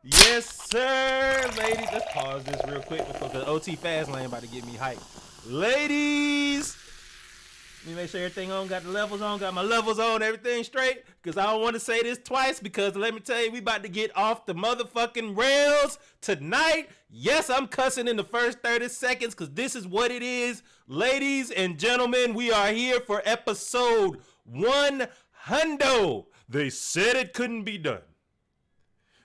Yes, sir, ladies. Let's pause this real quick before the OT fast lane about to get me hyped. Ladies, let me make sure everything on. Got the levels on. Got my levels on. Everything straight. Because I don't want to say this twice. Because let me tell you, we about to get off the motherfucking rails tonight. Yes, I'm cussing in the first 30 seconds because this is what it is. Ladies and gentlemen, we are here for episode 100. They said it couldn't be done.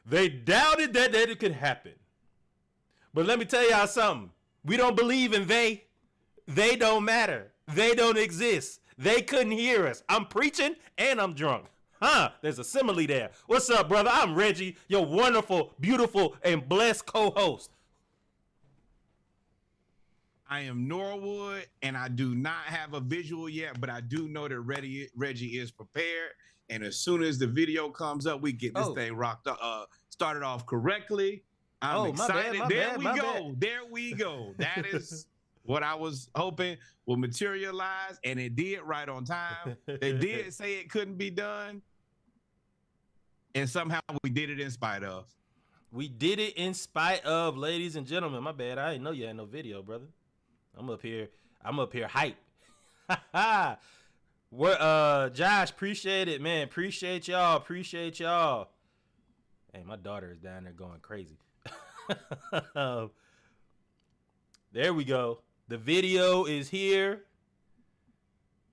They doubted that it could happen. But let me tell y'all something. We don't believe in they. They don't matter. They don't exist. They couldn't hear us. I'm preaching and I'm drunk. There's a simile there. What's up, brother? I'm Reggie, your wonderful, beautiful, and blessed co-host. I am Norwood, and I do not have a visual yet, but I do know that Reggie is prepared. And as soon as the video comes up, we get this thing rocked up, started off correctly. I'm excited. There we go. That is what I was hoping will materialize, and it did right on time. They did say it couldn't be done, and somehow we did it in spite of. We did it in spite of, ladies and gentlemen. My bad. I didn't know you had no video, brother. I'm up here hype. Josh, appreciate it, man. Appreciate y'all. Hey, my daughter is down there going crazy. There we go. The video is here.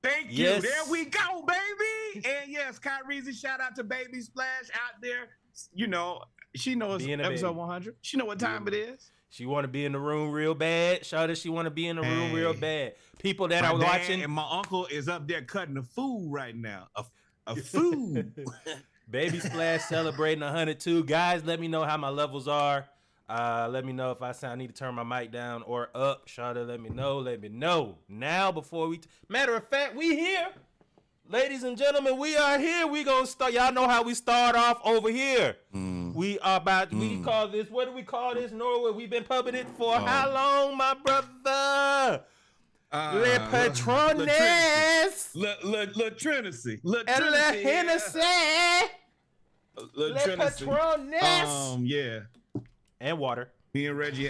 Thank you. Yes. There we go, baby. And yes, Kyrie's shout out to Baby Splash out there. You know, she knows episode 100. She know what time it is. She want to be in the room real bad. Shout out, she want to be in the room real bad. People that are watching. And my uncle is up there cutting the food right now. A food. Baby Splash celebrating 102. Guys, let me know how my levels are. Let me know if I need to turn my mic down or up. Shout out, let me know. Now before we... Matter of fact, we here. Ladies and gentlemen, we are here. We gonna start. Y'all know how we start off over here. We are about. We call this. What do we call this? Norway. We've been pubbing it for how long, my brother? Le Patrones. Le Trinity. Le Hennessy. Le Patrones. Yeah. And water. Me and Reggie.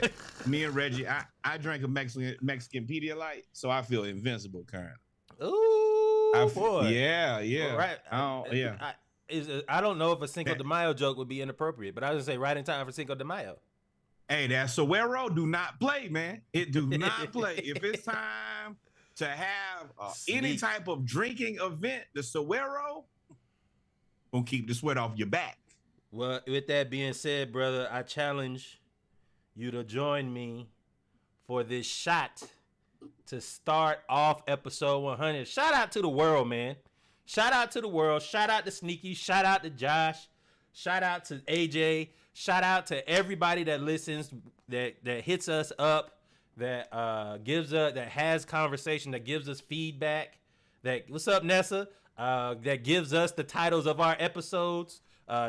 I drank a Mexican Pedialyte, so I feel invincible currently. Ooh, boy. Yeah. All right. I don't know if a Cinco de Mayo joke would be inappropriate, but I was going to say right in time for Cinco de Mayo. Hey, that Suero do not play, man. It do not play. If it's time to have any type of drinking event, the Suero gonna keep the sweat off your back. Well, with that being said, brother, I challenge you to join me for this shot to start off episode 100. Shout out to the world, man. Shout out to the world. Shout out to Sneaky. Shout out to Josh. Shout out to AJ. Shout out to everybody that listens, that hits us up, that gives us, that has conversation, that gives us feedback. What's up, Nessa? That gives us the titles of our episodes.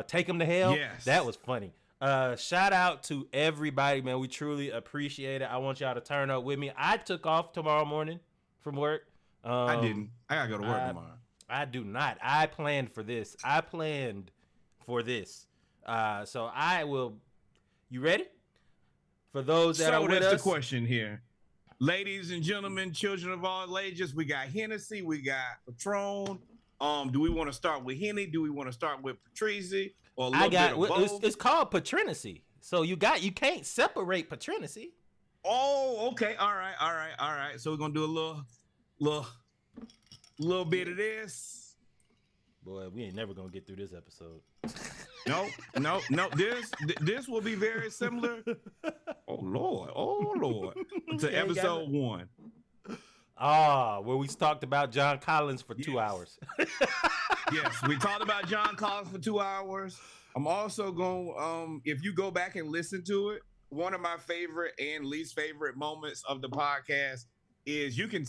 Take them to hell. Yes. That was funny. Shout out to everybody, man. We truly appreciate it. I want y'all to turn up with me. I took off tomorrow morning from work. I didn't. I gotta go to work tomorrow. I do not. I planned for this. So I will. You ready? For those that are with us. So that's the question here. Ladies and gentlemen, children of all ages, we got Hennessy, we got Patron. Do we want to start with Henny? Do we want to start with Patrizi? Or a little bit of both? It's called Patrinacy. So you can't separate Patrinacy. Oh, okay. All right. So we're gonna do a little bit of this. Boy, we ain't never gonna get through this episode. No. This will be very similar. Oh Lord. To episode 1. Where we talked about John Collins for 2 hours. Yes, we talked about John Collins for 2 hours. I'm also going if you go back and listen to it, one of my favorite and least favorite moments of the podcast is you can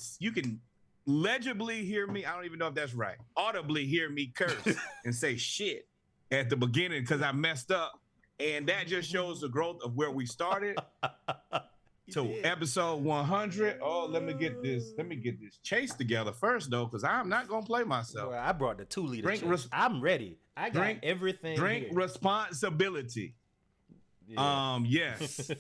legibly hear me. I don't even know if that's right. Audibly hear me curse and say shit at the beginning because I messed up. And that just shows the growth of where we started. to episode 100. Oh, let me get this chase together first, though, because I'm not going to play myself. Well, I brought the 2-liter chase. I'm ready. I got everything Drink here. responsibility. Yeah. Yes.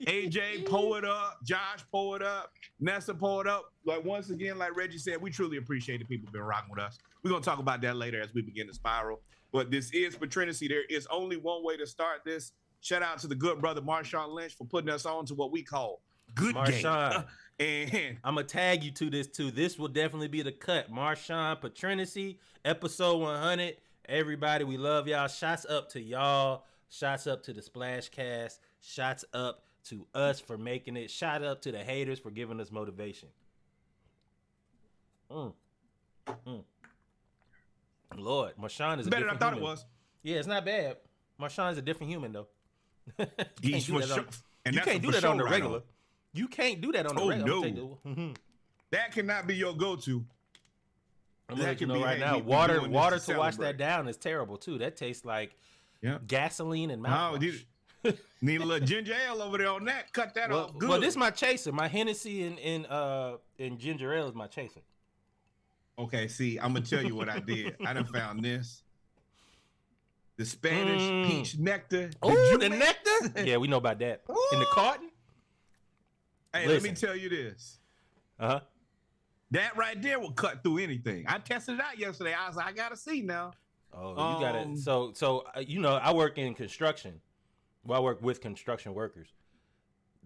AJ, pull it up. Josh, pull it up. Nessa, pull it up. Like, once again, like Reggie said, we truly appreciate the people been rocking with us. We're going to talk about that later as we begin to spiral. But this is Patrinacy. There is only one way to start this. Shout out to the good brother Marshawn Lynch for putting us on to what we call good Marshawn. game. And I'm going to tag you to this, too. This will definitely be the cut. Marshawn Patrinacy, episode 100. Everybody, we love y'all. Shots up to y'all. Shots up to the Splash Cast. Shots up to us for making it. Shout up to the haters for giving us motivation. Lord, Marshawn is a better different than I thought human. it was. Yeah, it's not bad. Marshawn is a different human, though. You can't do that on the regular. You can't do that on the regular. No. That cannot be your go-to. I'm gonna let you know right now. Water to wash that down is terrible too. That tastes like gasoline and mouthwash. Need a little ginger ale over there on that. Cut that off good. Well, this is my chaser. My Hennessy and ginger ale is my chaser. Okay, see, I'm gonna tell you what I did. I done found this. The Spanish peach nectar. Oh, the nectar? Yeah, we know about that. Ooh. In the carton? Hey, let me tell you this. Uh-huh. That right there will cut through anything. I tested it out yesterday. I was like, I gotta see now. Oh, you got it. So I work in construction. Well, I work with construction workers.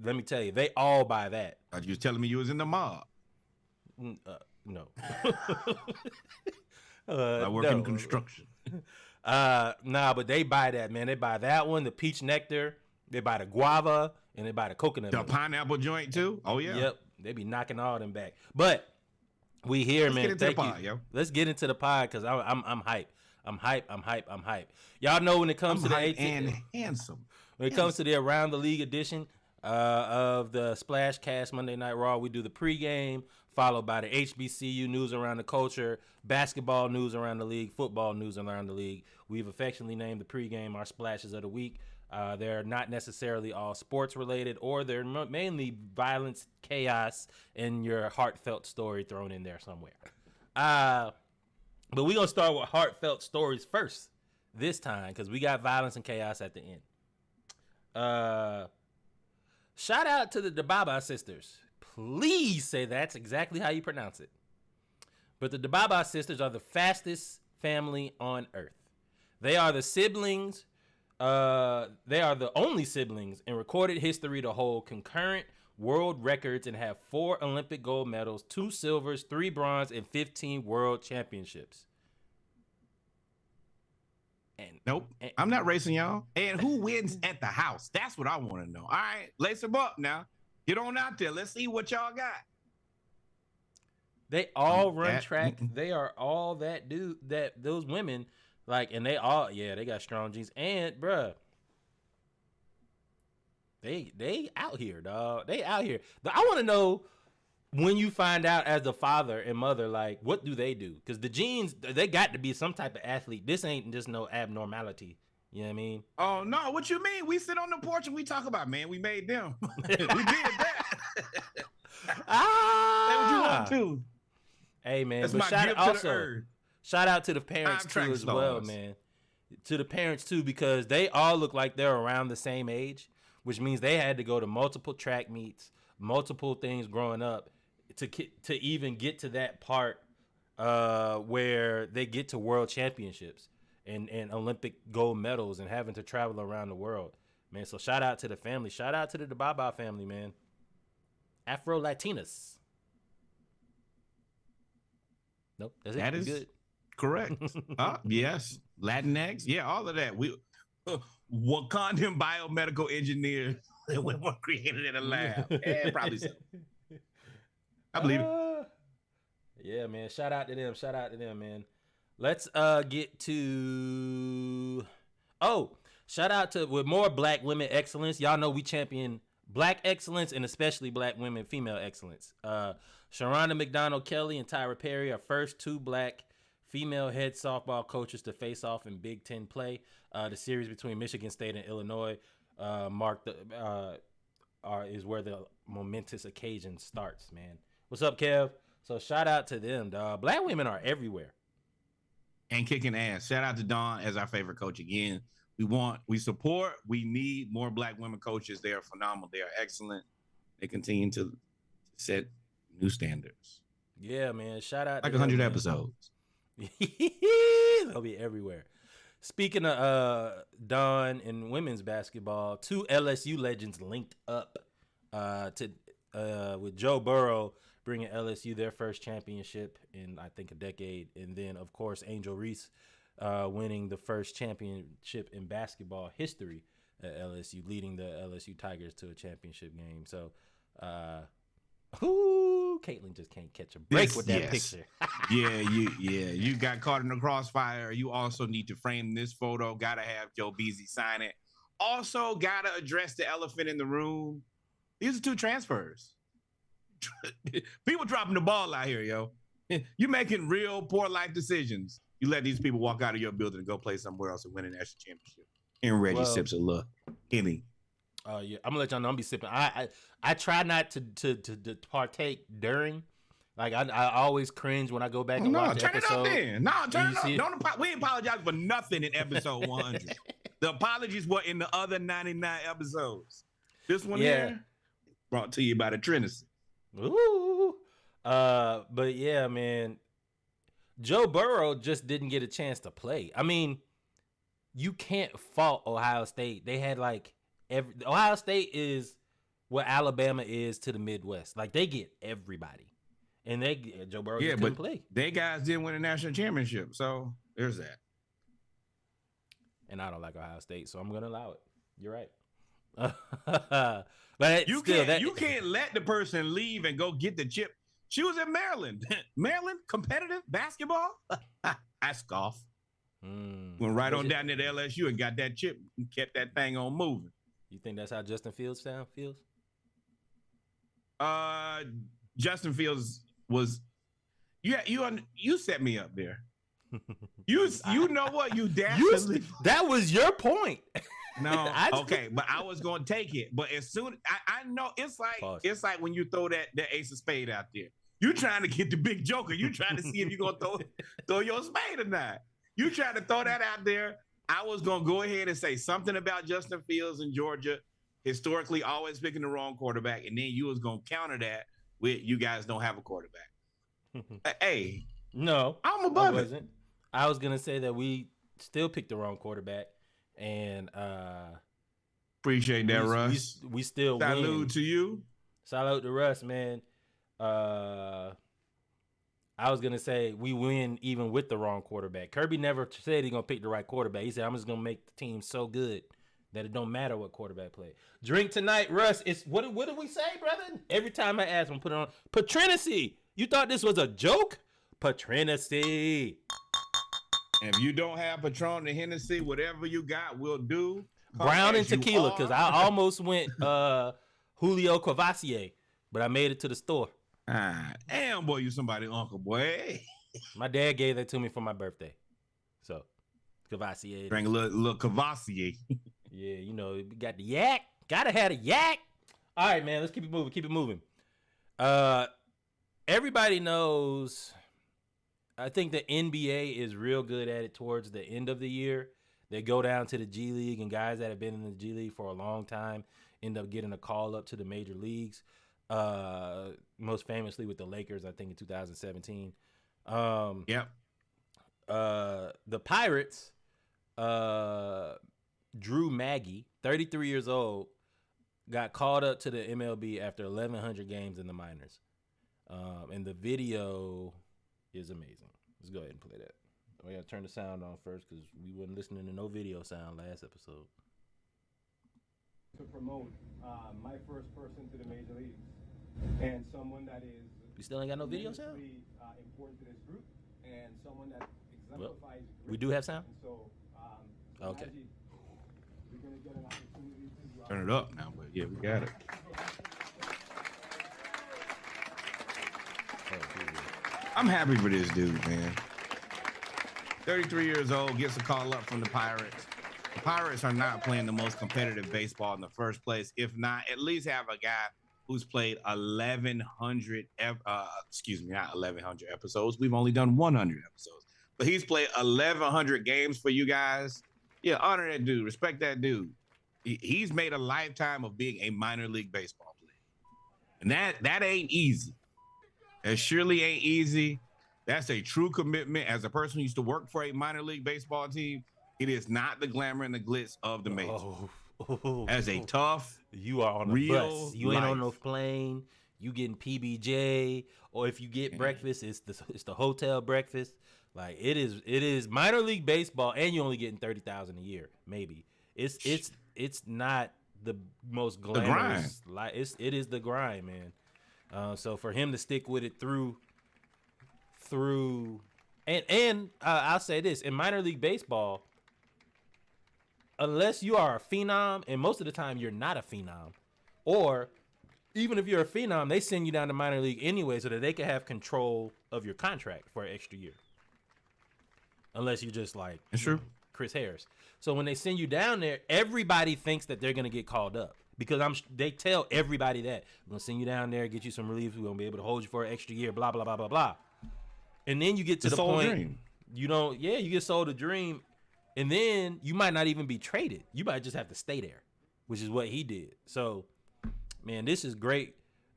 Let me tell you, they all buy that. You was telling me you was in the mob. No. I work in construction. But they buy that, man. They buy that one, the peach nectar. They buy the guava, and they buy the coconut. The pineapple joint too? Oh, yeah. Yep. They be knocking all them back. But we here, man. Thank you. Yo. Let's get into the pod because I'm hype. I'm hype. Y'all know when it comes to the 18th and handsome. When it comes to the Around the League edition of the Splash Cast Monday Night Raw, we do the pregame, followed by the HBCU news around the culture, basketball news around the league, football news around the league. We've affectionately named the pregame our splashes of the week. They're not necessarily all sports related, or they're mainly violence, chaos, and your heartfelt story thrown in there somewhere. But we're going to start with heartfelt stories first this time because we got violence and chaos at the end. Shout out to the Dibaba sisters. Please say that's exactly how you pronounce it. But the Dibaba sisters are the fastest family on earth. They are the siblings. They are the only siblings in recorded history to hold concurrent world records and have 4 Olympic gold medals, 2 silvers, 3 bronze, and 15 world championships. I'm not racing y'all. And who wins at the house? That's what I want to know. All right, lace them up now. Get on out there. Let's see what y'all got. They all run track. They are all those women, and they got strong genes. And bruh, they out here, dog. They out here. I want to know when you find out as the father and mother, what do they do? Because the genes, they got to be some type of athlete. This ain't just no abnormality. You know what I mean? Oh, no. What you mean? We sit on the porch and we talk about, man, we made them. We did that. That's what you want to. Hey, man. That's but my gift to the earth. Shout out to the parents, too, as well, man. To the parents, too, because they all look like they're around the same age, which means they had to go to multiple track meets, multiple things growing up to even get to that part where they get to world championships and Olympic gold medals and having to travel around the world, man. So shout out to the family. Shout out to the Dibaba family, man. Afro Latinas. Nope, that is good. Correct. Yes, Latinx. Yeah, all of that. We Wakandan biomedical engineers that were created in a lab. Yeah, probably so. I believe it. Yeah, man. Shout out to them, man. Let's get to shout out to with more Black women excellence. Y'all know we champion Black excellence and especially Black women female excellence. Sharonda McDonald Kelly and Tyra Perry are first 2 Black female head softball coaches to face off in Big Ten play. The series between Michigan State and Illinois is where the momentous occasion starts, man. What's up, Kev? So shout out to them, dog. Black women are everywhere. And kicking ass. Shout out to Dawn as our favorite coach again. We support. We need more Black women coaches. They are phenomenal. They are excellent. They continue to set new standards. Yeah, man. Shout out like to 100 them, episodes. They'll be everywhere. Speaking of Don and women's basketball, 2 LSU legends linked up with Joe Burrow bringing LSU their first championship in, I think, a decade. And then, of course, Angel Reese winning the first championship in basketball history at LSU, leading the LSU Tigers to a championship game. So, Caitlin just can't catch a break with that picture. You got caught in the crossfire. You also need to frame this photo. Gotta have Joe Beasley sign it. Also, gotta address the elephant in the room. These are 2 transfers. People dropping the ball out here, yo. You're making real poor life decisions. You let these people walk out of your building and go play somewhere else and win a national championship. And Reggie sips a little Henny. Oh yeah, I'm gonna let y'all know I'm be sipping. I try not to partake during. Like I always cringe when I go back and watch the episode. Turn it up. We apologize for nothing in episode 100. The apologies were in the other 99 episodes. This one here brought to you by the Trinity. Ooh. But yeah, man. Joe Burrow just didn't get a chance to play. I mean, you can't fault Ohio State. They had Ohio State is what Alabama is to the Midwest. Like they get everybody. And Joe Burrow just couldn't play. They guys didn't win a national championship, so there's that. And I don't like Ohio State, so I'm gonna allow it. You're right. But you can't let the person leave and go get the chip. She was in Maryland. Maryland competitive basketball. I scoff. Went right on down to the LSU and got that chip and kept that thing on moving. You think that's how Justin Fields feels? Justin Fields was, you set me up there. You know what? You definitely. That was your point. No, okay, but I was going to take it. But as soon I know it's like when you throw that ace of spade out there. You trying to get the big joker. You trying to see if you're gonna throw your spade or not. You trying to throw that out there. I was gonna go ahead and say something about Justin Fields in Georgia, historically always picking the wrong quarterback, and then you was gonna counter that with you guys don't have a quarterback. Hey, no, I'm above it. I was gonna say that we still picked the wrong quarterback, and appreciate that, Russ. We still salute win. To you. Salute to Russ, man. I was gonna say we win even with the wrong quarterback. Kirby never said he's gonna pick the right quarterback. He said I'm just gonna make the team so good that it don't matter what quarterback play. Drink tonight, Russ. It's what did we say, brother? Every time I ask him, put it on Patrinacy. You thought this was a joke? Patrinacy. If you don't have Patron and Hennessy, whatever you got, we'll do. Brown and tequila, because I almost went Julio Cavassier, but I made it to the store. Damn, boy, you somebody uncle, boy. My dad gave that to me for my birthday. So, Cavassier. Drink a little Cavassier. Yeah, you know, we got the yak. Gotta have a yak. All right, man, let's keep it moving. Everybody knows, I think the NBA is real good at it towards the end of the year. They go down to the G League, and guys that have been in the G League for a long time end up getting a call up to the major leagues. Most famously with the Lakers, I think in 2017. Yep. The Pirates, Drew Maggi, 33 years old, got called up to the MLB after 1,100 games in the minors. And the video is amazing. Let's go ahead and play that. We gotta turn the sound on first because we wasn't listening to no video sound last episode. To promote my first person to the major leagues and someone that is you still ain't got no video sound? Important to this group and someone that exemplifies we do have sound? So okay. We're gonna get an opportunity to turn it up now, but yeah, we got it. I'm happy for this dude, man. 33 years old, gets a call up from the Pirates. The Pirates are not playing the most competitive baseball in the first place. If not, at least have a guy who's played 1,100, not 1,100 episodes. We've only done 100 episodes. But he's played 1,100 games for you guys. Yeah, honor that dude. Respect that dude. He's made a lifetime of being a minor league baseball player. And that ain't easy. It surely ain't easy. That's a true commitment. As a person who used to work for a minor league baseball team, it is not the glamour and the glitz of the majors. As a tough, you are on a bus. You ain't on no plane. You getting PBJ, or if you get breakfast, it's the hotel breakfast. Like it is minor league baseball, and you only getting 30,000 a year, maybe. It's not the most glamorous. Like it is the grind, man. So for him to stick with it through, and I'll say this, in minor league baseball, unless you are a phenom, and most of the time you're not a phenom, or even if you're a phenom, they send you down to minor league anyway so that they can have control of your contract for an extra year. Unless you're just like Chris Harris. So when they send you down there, everybody thinks that they're going to get called up because they tell everybody that we're going to send you down there, get you some relief. We're going to be able to hold you for an extra year, blah, blah, blah, blah, blah. And then you get to the point you get sold a dream. And then you might not even be traded. You might just have to stay there, which is what he did. So, man, this is great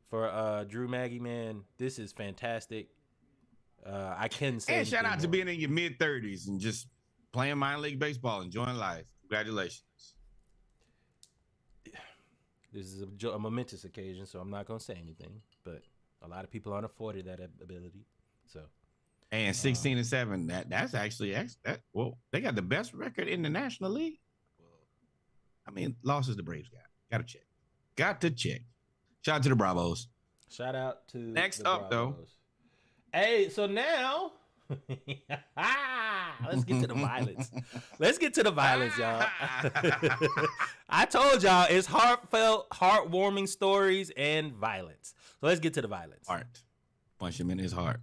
for Drew Maggi, man. This is fantastic. I couldn't say. And shout out to being in your mid-30s and just playing minor league baseball, enjoying life. Congratulations. This is a momentous occasion, so I'm not going to say anything. But a lot of people aren't afforded that ability. So. And 16-7, that's actually well, they got the best record in the National League. I mean, losses the Braves got. Got to check. Shout out to the Bravos. Shout out to next up Bravos. Though. Hey, so now let's get to the violence. Let's get to the violence, y'all. I told y'all it's heartfelt, heartwarming stories and violence. So let's get to the violence. Heart. Punch him in his heart.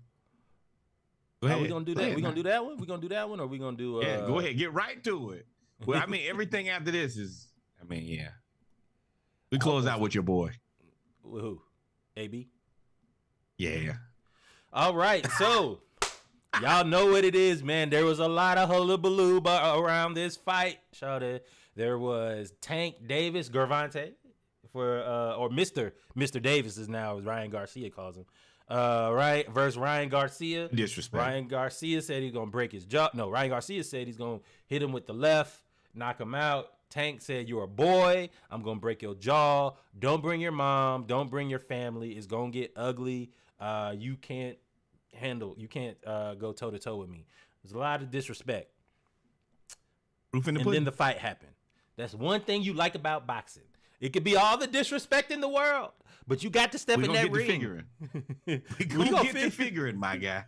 Are we gonna do that? We gonna do that one? We gonna do that one, or we gonna do? Yeah, go ahead. Get right to it. Well, I mean, everything after this is. I mean, yeah. We close out with your boy. Who? AB. Yeah. All right, so y'all know what it is, man. There was a lot of hullabaloo around this fight. Shouted. There was Tank Davis, Gervonta, or Mr. Davis is now, as Ryan Garcia calls him. Right, versus Ryan Garcia. Disrespect. Ryan Garcia said he's gonna break his jaw. No, Ryan Garcia said he's gonna hit him with the left, knock him out. Tank said, "You're a boy. I'm gonna break your jaw. Don't bring your mom. Don't bring your family. It's gonna get ugly. You can't go toe to toe with me." There's a lot of disrespect. And then the fight happened. That's one thing you like about boxing. It could be all the disrespect in the world, but you got to step in that ring. We're gonna get to figuring, my guy.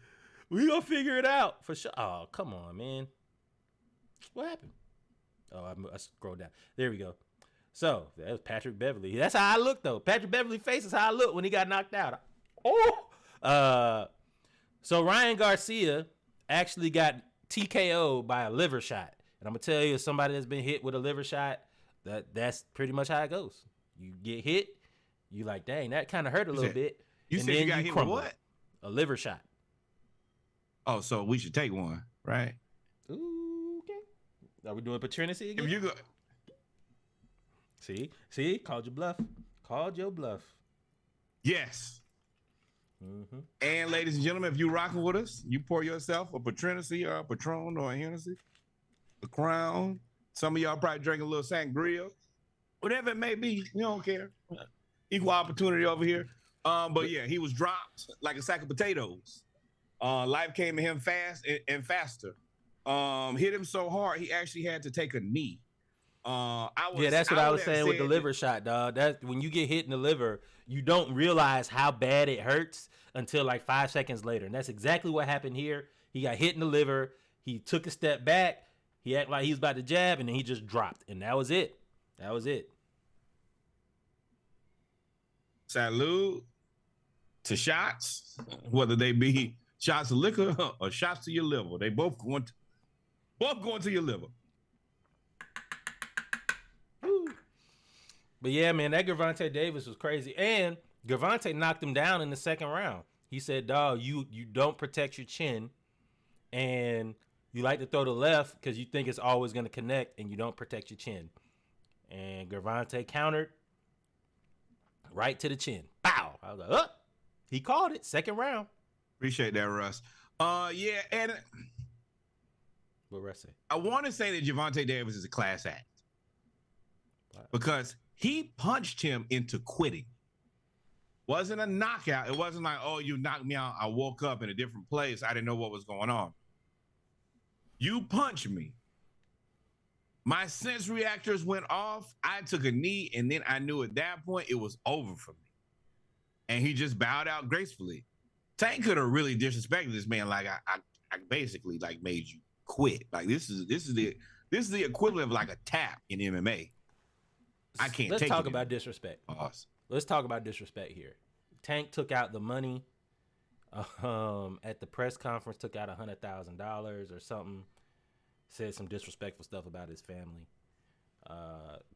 We gonna figure it out for sure. Oh, come on, man. What happened? Oh, I scrolled down. There we go. So that was Patrick Beverly. That's how I look, though. Patrick Beverly's face is how I look when he got knocked out. So Ryan Garcia actually got TKO'd by a liver shot, and I'm gonna tell you, somebody that's been hit with a liver shot, that's pretty much how it goes. You get hit, you like, dang, that kind of hurt a little bit. You said you got hit with what? A liver shot. Oh, so we should take one, right? Ooh, okay. Are we doing paternity again? If you go, see, called your bluff. Called your bluff. Yes. Mm-hmm. And ladies and gentlemen, if you rocking with us, you pour yourself a Patrinity or a Patron or a Hennessy, a Crown. Some of y'all probably drink a little sangria, whatever it may be. We don't care. Equal opportunity over here. But yeah, he was dropped like a sack of potatoes. Life came to him fast and faster. Hit him so hard he actually had to take a knee. That's what I was saying with the liver shot, dog. That when you get hit in the liver, you don't realize how bad it hurts until like 5 seconds later. And that's exactly what happened here. He got hit in the liver. He took a step back. He acted like he was about to jab, and then he just dropped. And that was it. That was it. Salute to shots, whether they be shots of liquor or shots to your liver. They both going to your liver. Woo. But yeah, man, that Gervonta Davis was crazy. And Gervonta knocked him down in the second round. He said, dog, you don't protect your chin, and You like to throw the left because you think it's always going to connect, and you don't protect your chin. And Gervonta countered right to the chin. Bow. I was like, oh, he called it. Second round. Appreciate that, Russ. Yeah, and What Russ say? I want to say that Gervonta Davis is a class act because he punched him into quitting. Wasn't a knockout. It wasn't like, oh, you knocked me out. I woke up in a different place. I didn't know what was going on. You punched me. My sense reactors went off. I took a knee, and then I knew at that point it was over for me. And he just bowed out gracefully. Tank could have really disrespected this man. Like I basically like made you quit. Like this is the equivalent of like a tap in MMA. I can't. Let's take talk it about disrespect. Awesome. Let's talk about disrespect here. Tank took out the money at the press conference. Took out $100,000 or something. Said some disrespectful stuff about his family.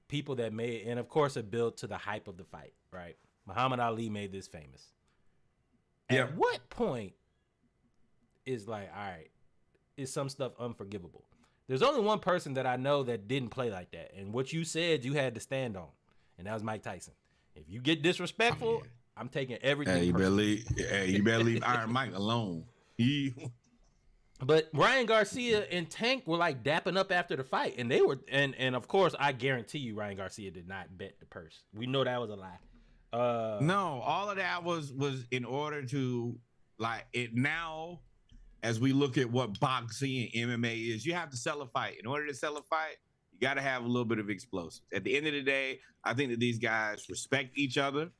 People that made, and of course it built to the hype of the fight, right? Muhammad Ali made this famous. At what point is like, all right, is some stuff unforgivable? There's only one person that I know that didn't play like that. And what you said, you had to stand on. And that was Mike Tyson. If you get disrespectful, I'm taking everything. You better leave Iron Mike alone. But Ryan Garcia and Tank were like dapping up after the fight. And they were, and of course, I guarantee you Ryan Garcia did not bet the purse. We know that was a lie. No, all of that was in order to like it now. As we look at what boxing and MMA is, you have to sell a fight. In order to sell a fight, you got to have a little bit of explosives. At the end of the day, I think that these guys respect each other.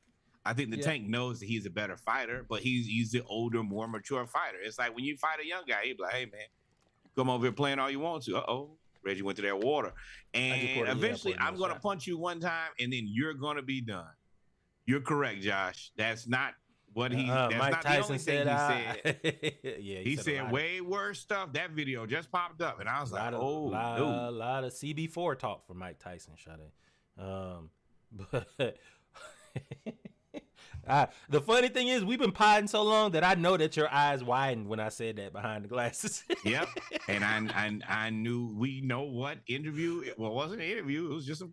I think the Tank knows that he's a better fighter, but he's the older, more mature fighter. It's like when you fight a young guy, he'd be like, hey, man, come over here playing all you want to. Uh-oh, Reggie went to that water. And eventually, I'm going to punch you one time, and then you're going to be done. You're correct, Josh. That's not what he. That's Mike not Tyson the only thing he said. Yeah, he said way worse stuff. That video just popped up, and I was like, "Oh, a lot of CB4 talk from Mike Tyson, Shade. But the funny thing is, we've been potting so long that I know that your eyes widened when I said that behind the glasses. Yep, and I knew we know what interview. Well, it wasn't an interview. It was just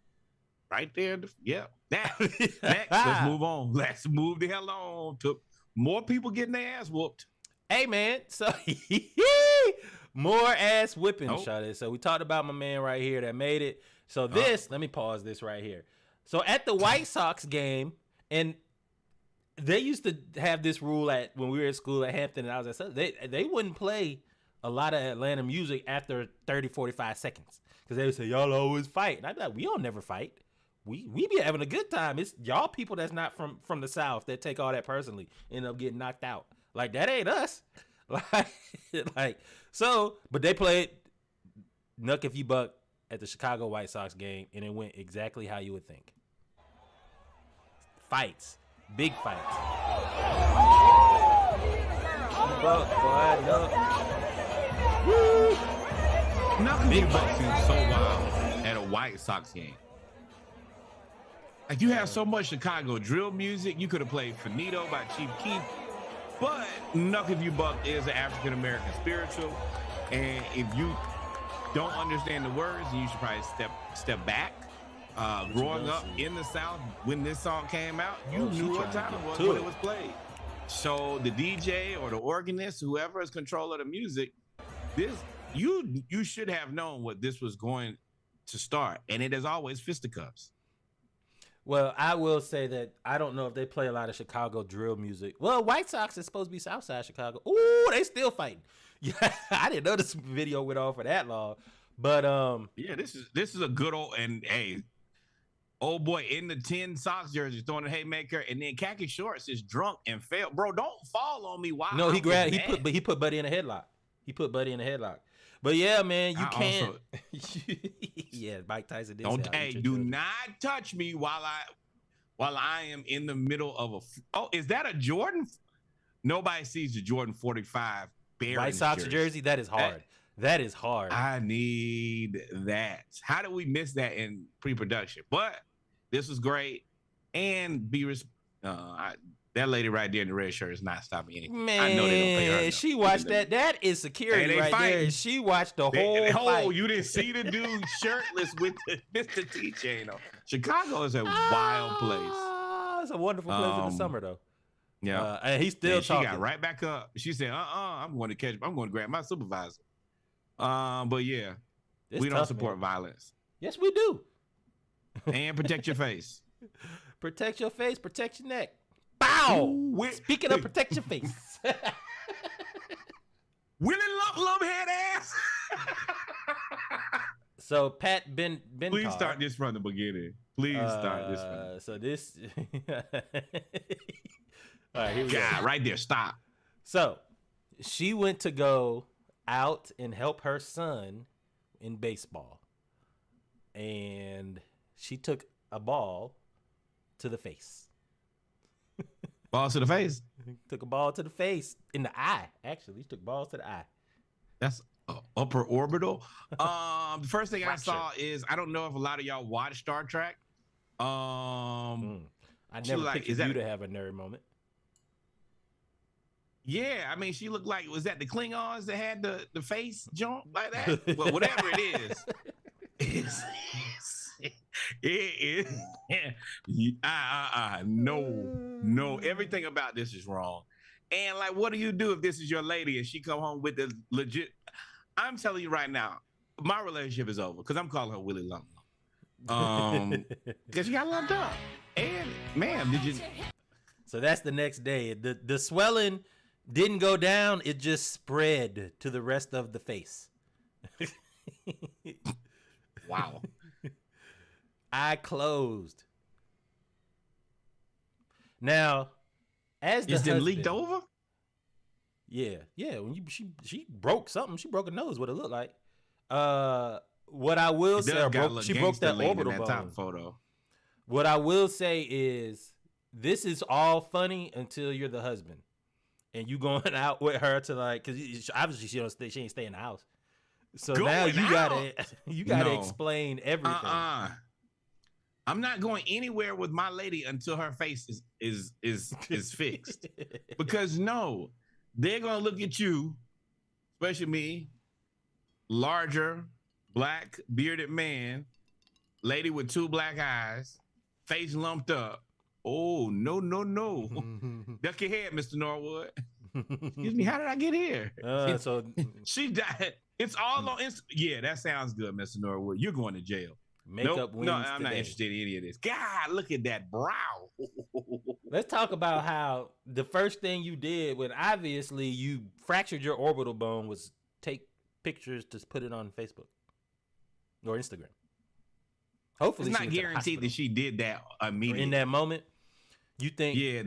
right there. Yeah, that. Next, let's move on. Let's move the hell on to more people getting their ass whooped. Hey, man. So more ass whipping, Shade. So we talked about my man right here that made it. So this, let me pause this right here. So at the White Sox game, and they used to have this rule when we were at school at Hampton, and I was at Southern, they wouldn't play a lot of Atlanta music after 30, 45 seconds because they would say, y'all always fight. And I'd be like, we don't never fight. We be having a good time. It's y'all people that's not from the South that take all that personally, end up getting knocked out. Like, that ain't us. But they played Knuck If You Buck at the Chicago White Sox game, and it went exactly how you would think. Fights. Big fights. Knuck If You Buck seems so wild at a White Sox game. Like, you have so much Chicago drill music. You could have played Finito by Chief Keef. But Knuck If You Buck is an African-American spiritual. And if you don't understand the words, then you should probably step back. Growing up in the South, when this song came out, you knew what time it was when it was played. So the DJ or the organist, whoever is control of the music, you should have known what this was going to start. And it is always fisticuffs. Well, I will say that I don't know if they play a lot of Chicago drill music. Well, White Sox is supposed to be Southside Chicago. Ooh, they still fighting. Yeah, I didn't know this video went on for that long. But yeah, this is a good old, and hey, old boy in the 10 Sox jersey throwing a haymaker, and then khaki shorts is drunk and fell. Bro, don't fall on me. Why? No, he put Buddy in a headlock. But yeah, man, you can't. Yeah, Mike Tyson did. Do not touch me while I am in the middle of a. Oh, is that a Jordan? Nobody sees the Jordan 45 White Sox jersey. That is hard. That is hard. I need that. How did we miss that in pre-production? But this was great, and That lady right there in the red shirt is not stopping anything. Man, I know they don't pay her enough. she watched that. That is security they right fighting. there. She watched the whole fight. Oh, you didn't see the dude shirtless with the Mr. T chain on. Chicago is a wild place. It's a wonderful place in the summer, though. Yeah, and he's still talking. She got right back up. She said, I'm going to grab my supervisor. But yeah, we don't support violence. Yes, we do. And protect your face. Protect your face, protect your neck. Bow! Ooh, Speaking of protect your face. Willie Lump head ass. So Pat Ben. Please start this from the beginning. Please start this from. So this. All right, here we go. Right there. Stop. So she went to go out and help her son in baseball, and she took a ball to the face. Ball to the face? Took a ball to the face. In the eye, actually. She took balls to the eye. That's upper orbital. The first thing I saw is, I don't know if a lot of y'all watch Star Trek. I never pictured you to have a nerd moment. Yeah, I mean, she looked like, was that the Klingons that had the face jump like that? Well, whatever it is. It is. No. Everything about this is wrong. And like, what do you do if this is your lady and she come home with the legit? I'm telling you right now, my relationship is over because I'm calling her Willie Lump. Because she got lumped up. And ma'am, did you? So that's the next day. The swelling didn't go down; it just spread to the rest of the face. Wow. Eye closed. Now, as the husband, leaked over? Yeah. When she broke something. She broke a nose. What it looked like. What I will say, she broke that orbital bone. Top photo. What I will say is, this is all funny until you're the husband, and you going out with her to like, because obviously she ain't stay in the house. So now you gotta explain everything. I'm not going anywhere with my lady until her face is fixed. Because no, they're gonna look at you, especially me, larger, black, bearded man, lady with 2 black eyes, face lumped up. Oh, no. Duck your head, Mr. Norwood. Excuse me, how did I get here? So she died. It's all on Instagram. Yeah, that sounds good, Mr. Norwood. You're going to jail. Makeup wins I'm today. not interested in any of this. God, look at that brow. Let's talk about how the first thing you did when obviously you fractured your orbital bone was take pictures to put it on Facebook or Instagram. Hopefully, it's not guaranteed that she did that immediately. In that moment, you think? Yeah,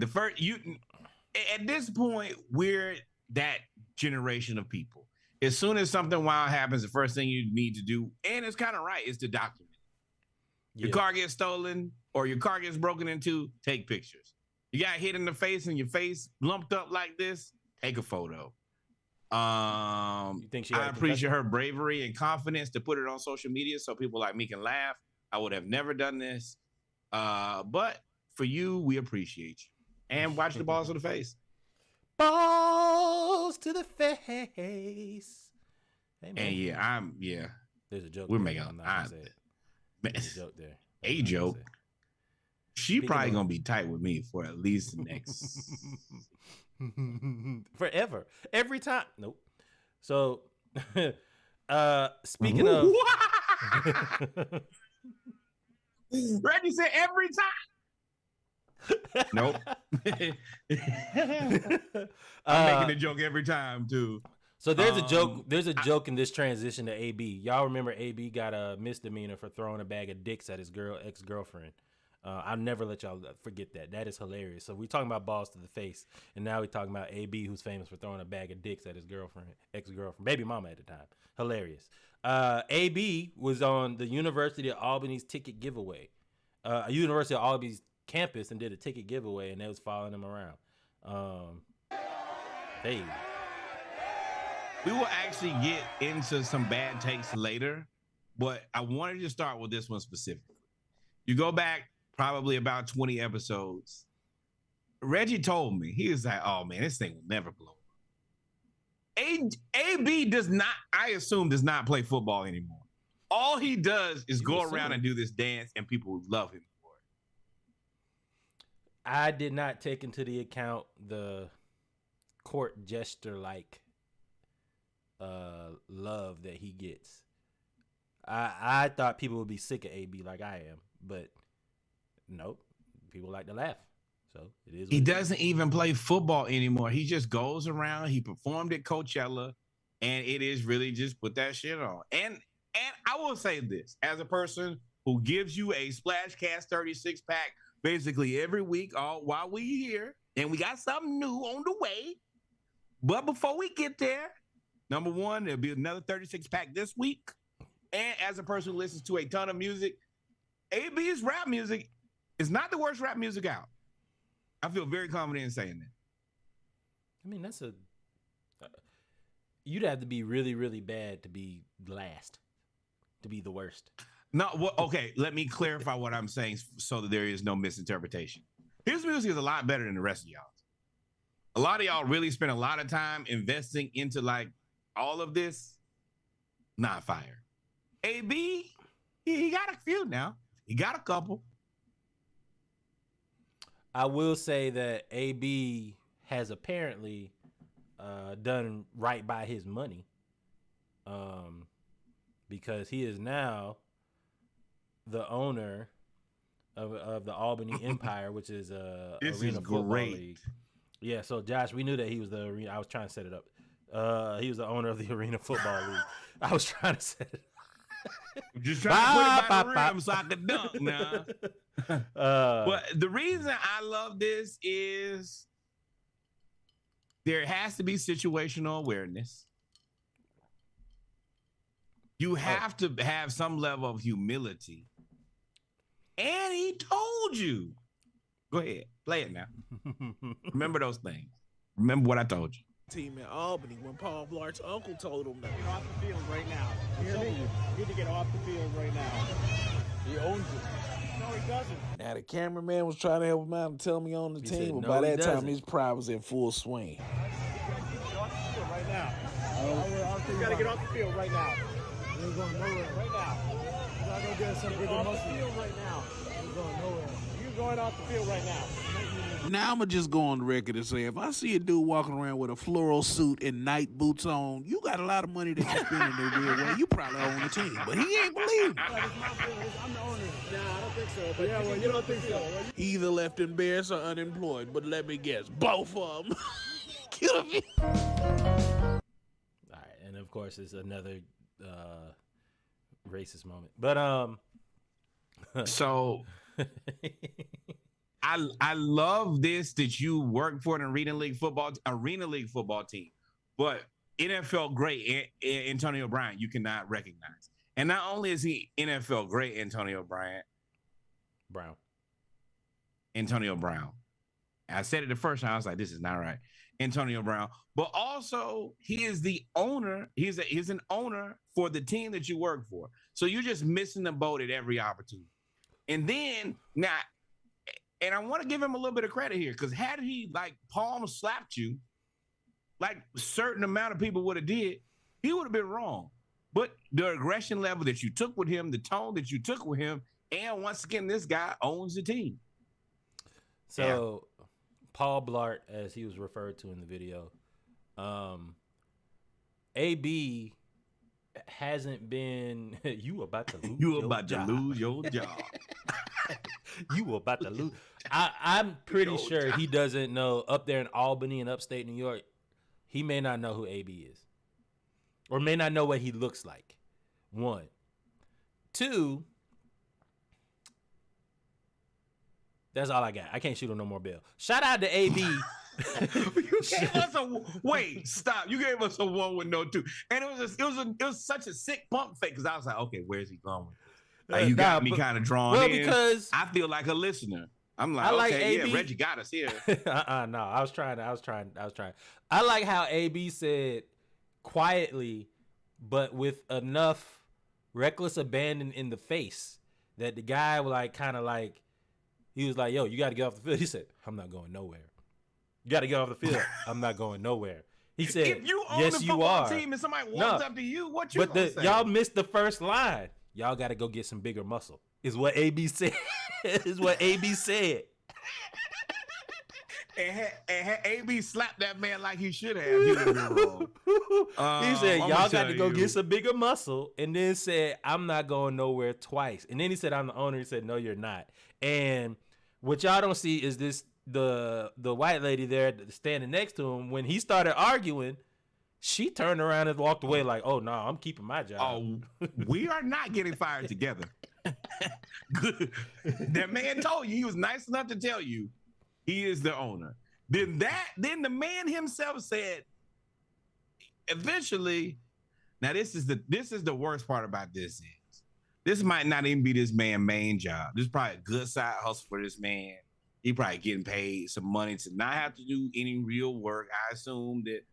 at this point, we're that generation of people. As soon as something wild happens, the first thing you need to do, and it's kind of right, is to document. Your car gets stolen or your car gets broken into, take pictures. You got hit in the face and your face lumped up like this, take a photo. You think I appreciate her bravery and confidence to put it on social media so people like me can laugh. I would have never done this. But for you, we appreciate you. And watch the balls to the face. Balls to the face. Hey, man. And There's a joke. We're making There's a joke there. A joke. She probably gonna be tight with me for at least the next forever. Every time. Nope. So speaking of Reggie said every time. Nope. I'm making a joke every time too. So there's a joke. There's a joke in this transition to AB. Y'all remember AB got a misdemeanor for throwing a bag of dicks at his ex-girlfriend. I'll never let y'all forget that. That is hilarious. So we're talking about balls to the face, and now we're talking about AB, who's famous for throwing a bag of dicks at his ex-girlfriend, baby mama at the time. Hilarious. AB was on the University of Albany's ticket giveaway. University of Albany's campus, and did a ticket giveaway, and they was following him around. Hey. We will actually get into some bad takes later, but I wanted to start with this one specifically. You go back probably about 20 episodes. Reggie told me, he was like, oh man, this thing will never blow up. AB does not, I assume, does not play football anymore. All he does is go around and do this dance, and people love him for it. I did not take into the account the court gesture-like love that he gets. I thought people would be sick of AB like I am, but nope, people like to laugh. So it is. He doesn't even play football anymore. He just goes around. He performed at Coachella, and it is really just put that shit on. And I will say this, as a person who gives you a Splashcast 36 pack basically every week, while we here, and we got something new on the way. But before we get there, number one, there'll be another 36 pack this week. And as a person who listens to a ton of music, AB's rap music is not the worst rap music out. I feel very confident in saying that. I mean, that's you'd have to be really, really bad to be last, to be the worst. No, well, okay, let me clarify what I'm saying so that there is no misinterpretation. His music is a lot better than the rest of y'all. A lot of y'all really spend a lot of time investing into like all of this. Not fire. AB, he got a few now. He got a couple. I will say that AB has apparently done right by his money, because he is now the owner of the Albany Empire, which is a arena football league. Yeah, so Josh, we knew that he was the arena. I was trying to set it up. He was the owner of the arena football league. I was trying to set it up. Just trying to put it by the rim so I could dunk now. But the reason I love this is there has to be situational awareness. You have to have some level of humility. And he told you. Go ahead, play it now. Remember those things. Remember what I told you. Team in Albany when Paul Blart's uncle told him that. Get off the field right now. You hear me? You need to get off the field right now. He owns it. No, he doesn't. Now the cameraman was trying to help him out and tell me on the He team, said, but no, by he that time doesn't. his pride was in full swing. Get off the field right now. You gotta get off the field right now. You're going nowhere. Right now. You gotta go get some bigger muscle. Off the field right now. You're going nowhere. You're going off the field right now. Now I'm going to just go on the record and say, if I see a dude walking around with a floral suit and night boots on, you got a lot of money that you spend in the real way. You probably own the team, but he ain't believing. I'm the owner. Nah, I don't think so. But yeah, well, you don't think so. He either left embarrassed or unemployed, but let me guess, both of them. Kill him. All right, and of course it's another racist moment. But So I love this that you work for an arena league football team, but NFL great Antonio Brown you cannot recognize. And not only is he NFL great Antonio Brown. I said it the first time, I was like, this is not right. Antonio Brown. But also he is the owner. He's an owner for the team that you work for. So you're just missing the boat at every opportunity. And then now, and I want to give him a little bit of credit here, because had he like palm slapped you, like a certain amount of people would have did, he would have been wrong. But the aggression level that you took with him, the tone that you took with him, and once again, this guy owns the team. So Paul Blart, as he was referred to in the video, AB hasn't been. You about to lose. You about to lose your job. You about to lose. I'm pretty sure he doesn't know up there in Albany and upstate New York. He may not know who AB is, or may not know what he looks like. 1, 2. That's all I got. I can't shoot him no more bail. Shout out to AB. You gave us wait, stop. You gave us a 1 with no 2. And it was such a sick pump fake, because I was like, okay, where's he going with this? Like, you got me kind of drawn in. Because I feel like a listener. I'm like, okay, yeah, Reggie got us here. No, I was trying. I like how AB said quietly, but with enough reckless abandon in the face, that the guy was like, kind of like, he was like, yo, you got to get off the field. He said, I'm not going nowhere. You got to get off the field. I'm not going nowhere. He said, if you own yes, the you football are. team and somebody walks up to you, what you But gonna say? y'all missed the first line. Y'all got to go get some bigger muscle. Is what AB said. Is what AB said. And AB slapped that man like he should have. He said, y'all got to go get some bigger muscle. And then said, I'm not going nowhere twice. And then he said, I'm the owner. He said, no, you're not. And what y'all don't see is this, the white lady there standing next to him, when he started arguing, she turned around and walked away like, oh, no, I'm keeping my job. Oh, we are not getting fired together. Good. That man told you, he was nice enough to tell you he is the owner. Then the man himself said, eventually, now this is the worst part about this is, this might not even be this man's main job. This is probably a good side hustle for this man. He probably getting paid some money to not have to do any real work. I assume that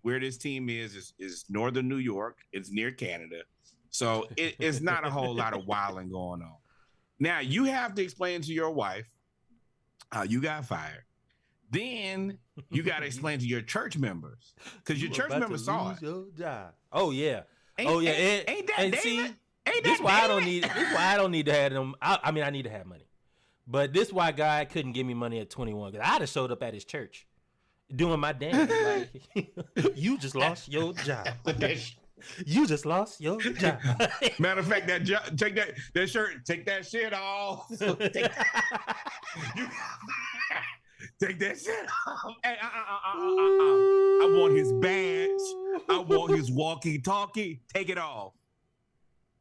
where this team is northern New York. It's near Canada. So it's not a whole lot of wilding going on. Now, you have to explain to your wife how you got fired. Then you got to explain to your church members, because your church members saw it. Your job. Oh, yeah. Ain't that David? See, ain't this that why David? this why I don't need to have them. I mean, I need to have money. But this why God couldn't give me money at 21, because I'd have showed up at his church doing my dance. Like, you just lost your job. You just lost your job. Matter of fact, take that shirt, take that shit off. Take that shit off. Hey, I want his badge. I want his walkie-talkie. Take it off.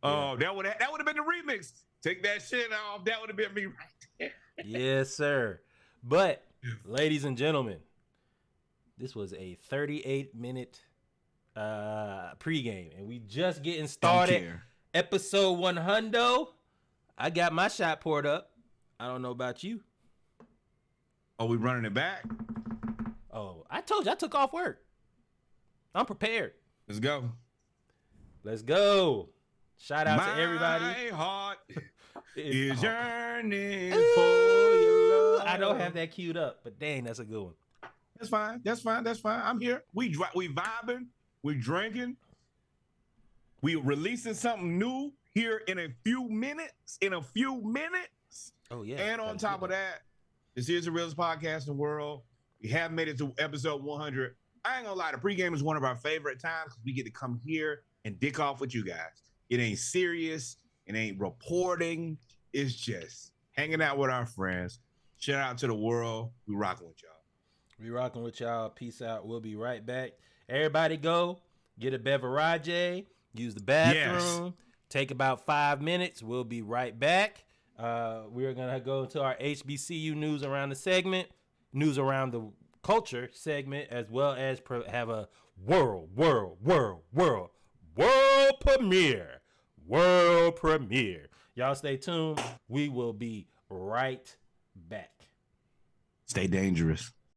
Oh, that would have been the remix. Take that shit off. That would have been me right there. Yes, sir. But, ladies and gentlemen, this was a 38-minute pregame, and we just getting started. Episode 100. I got my shot poured up. I don't know about you. Are we running it back? Oh, I told you I took off work. I'm prepared. Let's go. Let's go. Shout out to everybody. My heart is yearning for your love. I don't have that queued up, but dang, that's a good one. That's fine. I'm here. We vibing. We drinking. We releasing something new here in a few minutes. Oh, yeah. And on top of that, this is the realest podcast in the world. We have made it to episode 100. I ain't gonna lie, the pregame is one of our favorite times because we get to come here and dick off with you guys. It ain't serious. It ain't reporting. It's just hanging out with our friends. Shout out to the world. We rocking with y'all. We rocking with y'all. Peace out. We'll be right back. Everybody go get a beverage, use the bathroom, take about 5 minutes. We'll be right back. We're going to go into our HBCU news around the segment, news around the culture segment, as well as have a world premiere. Y'all stay tuned. We will be right back. Stay dangerous.